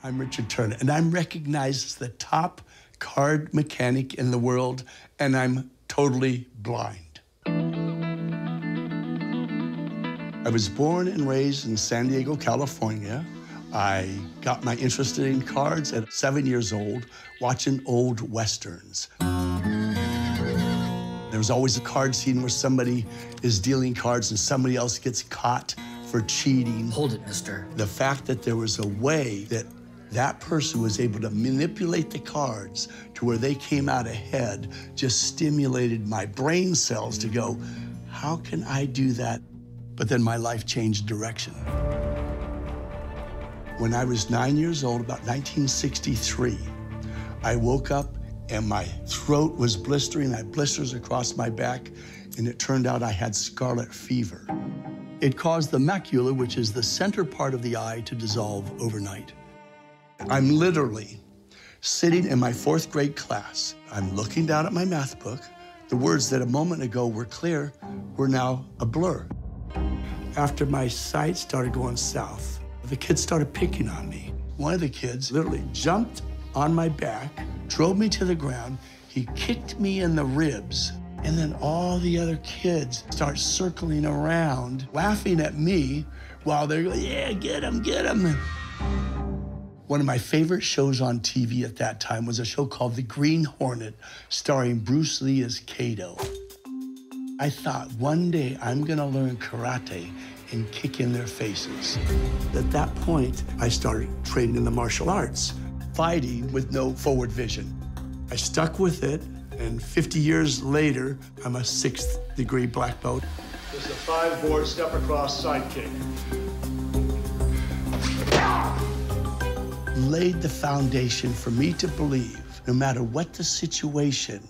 I'm Richard Turner, and I'm recognized as the top card mechanic in the world, and I'm totally blind. I was born and raised in San Diego, California. I got my interest in cards at 7 years old, watching old Westerns. There was always a card scene where somebody is dealing cards and somebody else gets caught for cheating. Hold it, mister. The fact that there was a way that that person was able to manipulate the cards to where they came out ahead just stimulated my brain cells to go, how can I do that? But then my life changed direction. When I was 9 years old, about 1963, I woke up and my throat was blistering. I had blisters across my back, and it turned out I had scarlet fever. It caused the macula, which is the center part of the eye, to dissolve overnight. I'm literally sitting in my 4th grade class. I'm looking down at my math book. The words that a moment ago were clear were now a blur. After my sight started going south, the kids started picking on me. One of the kids literally jumped on my back, drove me to the ground. He kicked me in the ribs. And then all the other kids start circling around, laughing at me while they're going, yeah, get him, get him. One of my favorite shows on TV at that time was a show called The Green Hornet, starring Bruce Lee as Kato. I thought one day I'm gonna learn karate and kick in their faces. At that point, I started training in the martial arts, fighting with no forward vision. I stuck with it, and 50 years later, I'm a 6th degree black belt. There's a 5-board step across side kick. Laid the foundation for me to believe, no matter what the situation,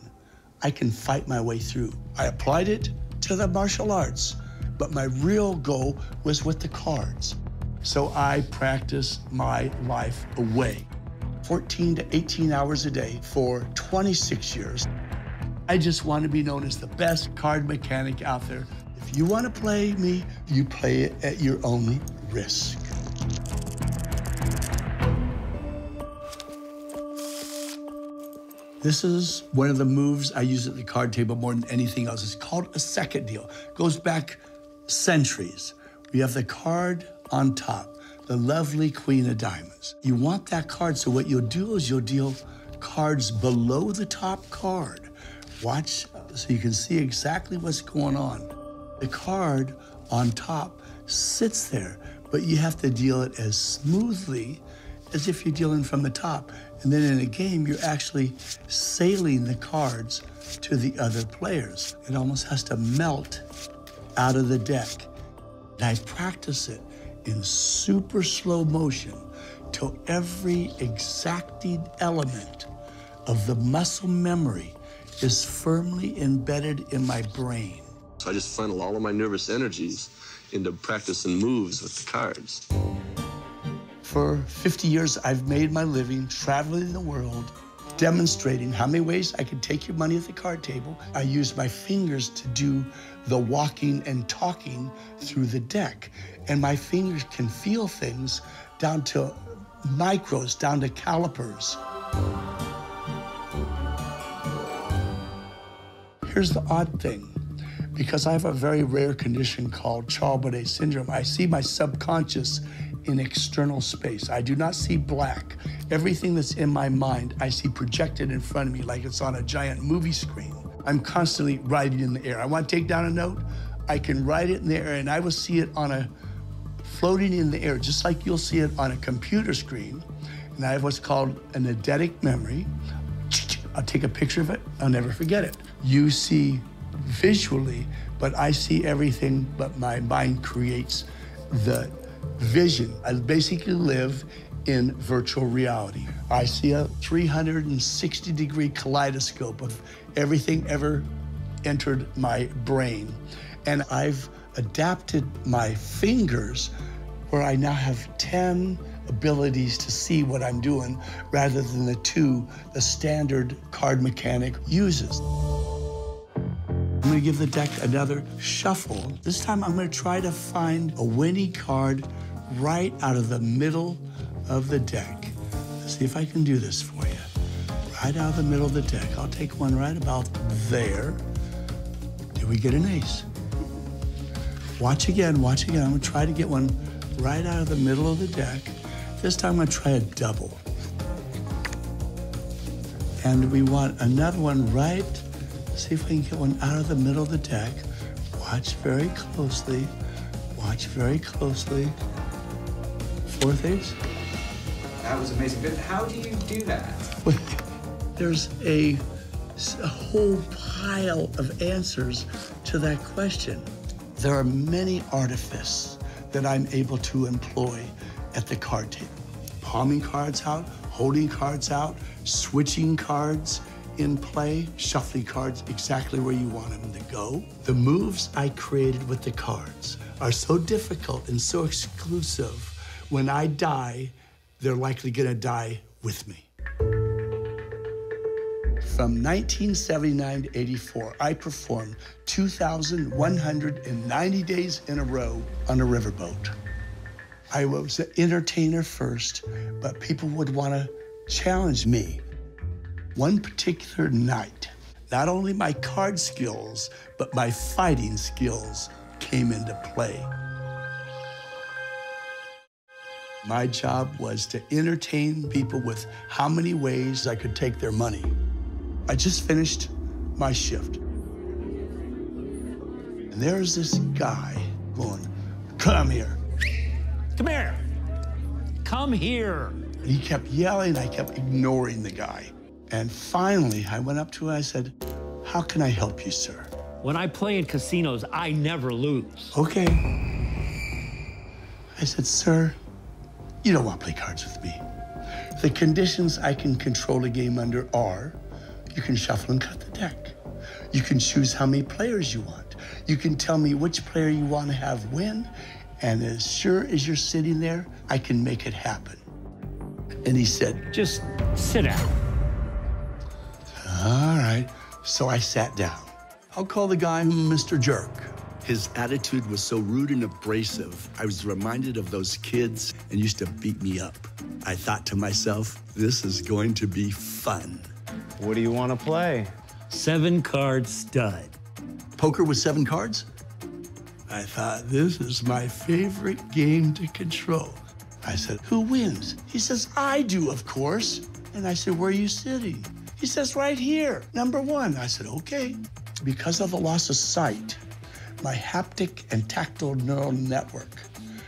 I can fight my way through. I applied it to the martial arts, but my real goal was with the cards. So I practiced my life away, 14 to 18 hours a day for 26 years. I just want to be known as the best card mechanic out there. If you want to play me, you play it at your own risk. This is one of the moves I use at the card table more than anything else. It's called a second deal. It goes back centuries. We have the card on top, the lovely Queen of Diamonds. You want that card, so what you'll do is you'll deal cards below the top card. Watch so you can see exactly what's going on. The card on top sits there, but you have to deal it as smoothly as if you're dealing from the top. And then in a game, you're actually sailing the cards to the other players. It almost has to melt out of the deck. And I practice it in super slow motion till every exacting element of the muscle memory is firmly embedded in my brain. So I just funnel all of my nervous energies into practicing moves with the cards. For 50 years, I've made my living traveling the world, demonstrating how many ways I can take your money at the card table. I use my fingers to do the walking and talking through the deck. And my fingers can feel things down to micros, down to calipers. Here's the odd thing. Because I have a very rare condition called Charles-Bonnet syndrome, I see my subconscious in external space. I do not see black. Everything that's in my mind, I see projected in front of me like it's on a giant movie screen. I'm constantly writing in the air. I want to take down a note, I can write it in the air and I will see it floating in the air, just like you'll see it on a computer screen. And I have what's called an eidetic memory. I'll take a picture of it, I'll never forget it. You see visually, but I see everything, but my mind creates the vision. I basically live in virtual reality. I see a 360-degree kaleidoscope of everything ever entered my brain. And I've adapted my fingers where I now have 10 abilities to see what I'm doing rather than the 2 the standard card mechanic uses. I'm gonna give the deck another shuffle. This time I'm gonna try to find a winning card right out of the middle of the deck. See if I can do this for you. Right out of the middle of the deck. I'll take one right about there. Did we get an ace? Watch again, watch again. I'm gonna try to get one right out of the middle of the deck. This time I'm gonna try a double. And we want another one right. See if we can get one out of the middle of the deck. Watch very closely. Watch very closely. Fourth ace. That was amazing. But how do you do that? There's a whole pile of answers to that question. There are many artifices that I'm able to employ at the card table. Palming cards out, holding cards out, switching cards in play, shuffling cards exactly where you want them to go. The moves I created with the cards are so difficult and so exclusive. When I die, they're likely gonna die with me. From 1979 to 84, I performed 2,190 days in a row on a riverboat. I was an entertainer first, but people would want to challenge me. One particular night, not only my card skills, but my fighting skills came into play. My job was to entertain people with how many ways I could take their money. I just finished my shift. And there's this guy going, "Come here." Come here. Come here. And he kept yelling, I kept ignoring the guy. And finally, I went up to him, I said, "How can I help you, sir?" When I play in casinos, I never lose. Okay. I said, "Sir, you don't want to play cards with me. The conditions I can control the game under are, you can shuffle and cut the deck. You can choose how many players you want. You can tell me which player you want to have win, and as sure as you're sitting there, I can make it happen." And he said, Just sit down. "All right." So I sat down. I'll call the guy Mr. Jerk. His attitude was so rude and abrasive. I was reminded of those kids and used to beat me up. I thought to myself, this is going to be fun. What do you want to play? 7-card stud. Poker with 7 cards? I thought, this is my favorite game to control. I said, "Who wins?" He says, "I do, of course." And I said, "Where are you sitting?" He says, "Right here, number 1. I said, "Okay." Because of the loss of sight, my haptic and tactile neural network,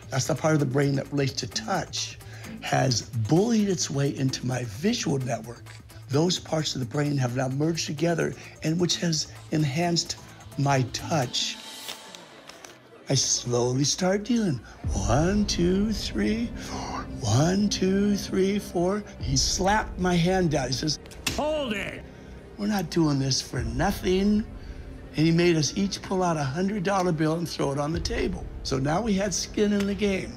that's the part of the brain that relates to touch, has bullied its way into my visual network. Those parts of the brain have now merged together, and which has enhanced my touch. I slowly start dealing. 1, 2, 3, 4. 1, 2, 3, 4. He slapped my hand down. He says, Hold it. "We're not doing this for nothing." And he made us each pull out a $100 bill and throw it on the table. So now we had skin in the game.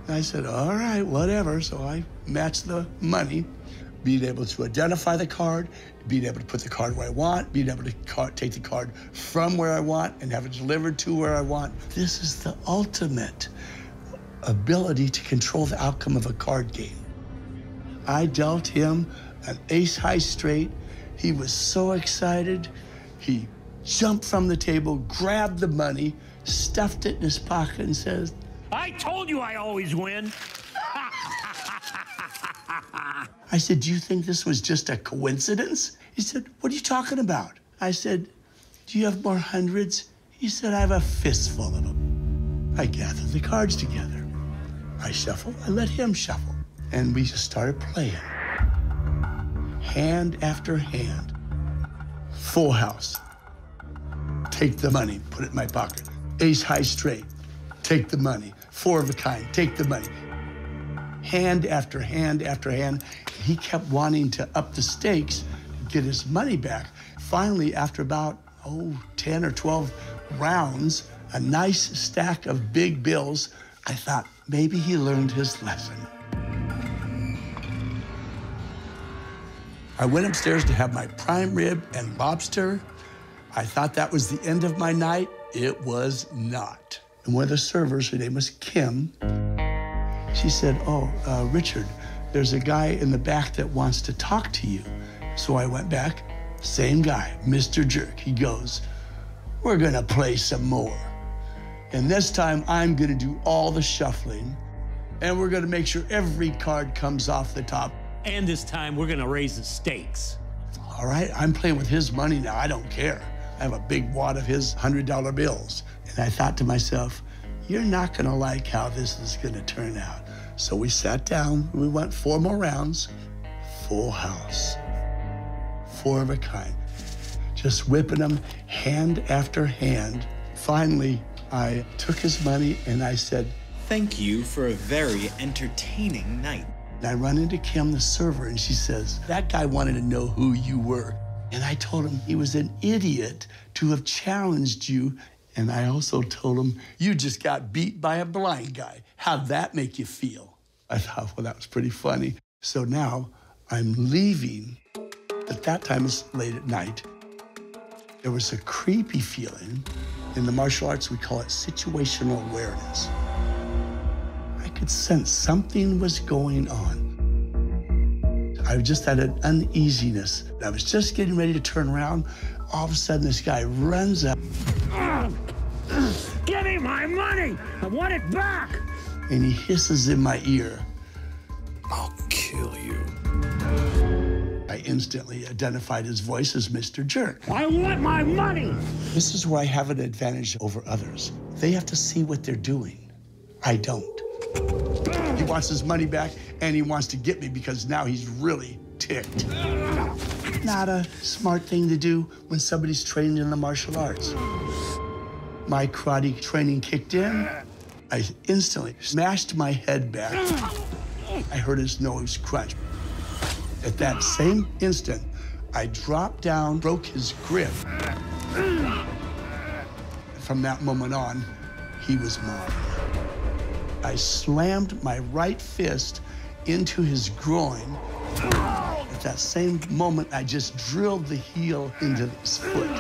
And I said, "All right, whatever." So I matched the money, being able to identify the card, being able to put the card where I want, being able to take the card from where I want and have it delivered to where I want. This is the ultimate ability to control the outcome of a card game. I dealt him an ace high straight. He was so excited. He jumped from the table, grabbed the money, stuffed it in his pocket and says, I told you I always win. I said, "Do you think this was just a coincidence?" He said, "What are you talking about?" I said, "Do you have more hundreds?" He said, "I have a fistful of them." I gathered the cards together. I shuffled, I let him shuffle, and we just started playing. Hand after hand. Full house. Take the money, put it in my pocket. Ace high straight, take the money. 4 of a kind, take the money. Hand after hand after hand. He kept wanting to up the stakes, get his money back. Finally, after about, 10 or 12 rounds, a nice stack of big bills, I thought maybe he learned his lesson. I went upstairs to have my prime rib and lobster. I thought that was the end of my night. It was not. And one of the servers, her name was Kim, she said, Richard, there's a guy in the back that wants to talk to you. So I went back, same guy, Mr. Jerk. He goes, we're gonna play some more. And this time I'm gonna do all the shuffling, and we're gonna make sure every card comes off the top. And this time, we're gonna raise the stakes. All right, I'm playing with his money now, I don't care. I have a big wad of his $100 bills. And I thought to myself, you're not gonna like how this is gonna turn out. So we sat down, we went 4 more rounds, full house, 4 of a kind. Just whipping them hand after hand. Finally, I took his money and I said, thank you for a very entertaining night. and I run into Kim, the server, and she says, that guy wanted to know who you were. And I told him he was an idiot to have challenged you. And I also told him, you just got beat by a blind guy. How'd that make you feel? I thought, well, that was pretty funny. So now I'm leaving. At that time, it's late at night. There was a creepy feeling. In the martial arts, we call it situational awareness. I could sense something was going on. I just had an uneasiness. I was just getting ready to turn around. All of a sudden, this guy runs up. Give me my money! I want it back! And he hisses in my ear. I'll kill you. I instantly identified his voice as Mr. Jerk. I want my money! This is where I have an advantage over others. They have to see what they're doing. I don't. He wants his money back, and he wants to get me because now he's really ticked. Not a smart thing to do when somebody's trained in the martial arts. My karate training kicked in. I instantly smashed my head back. I heard his nose crunch. At that same instant, I dropped down, broke his grip. From that moment on, he was mine. I slammed my right fist into his groin. At that same moment, I just drilled the heel into his foot.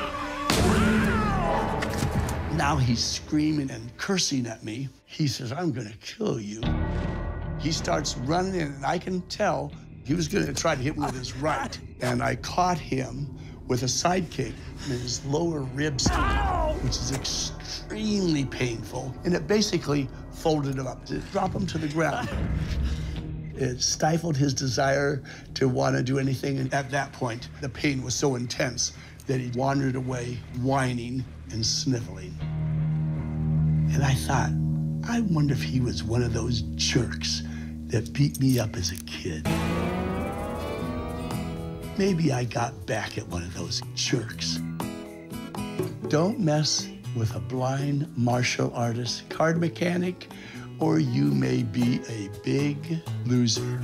Now he's screaming and cursing at me. He says, I'm gonna kill you. He starts running in, and I can tell he was gonna try to hit me with his right. And I caught him with a side kick in his lower ribs, which is extremely painful. And it basically folded him up to drop him to the ground. It stifled his desire to want to do anything. And at that point, the pain was so intense that he wandered away, whining and sniveling. And I thought, I wonder if he was one of those jerks that beat me up as a kid. Maybe I got back at one of those jerks. Don't mess with a blind martial artist, card mechanic, or you may be a big loser.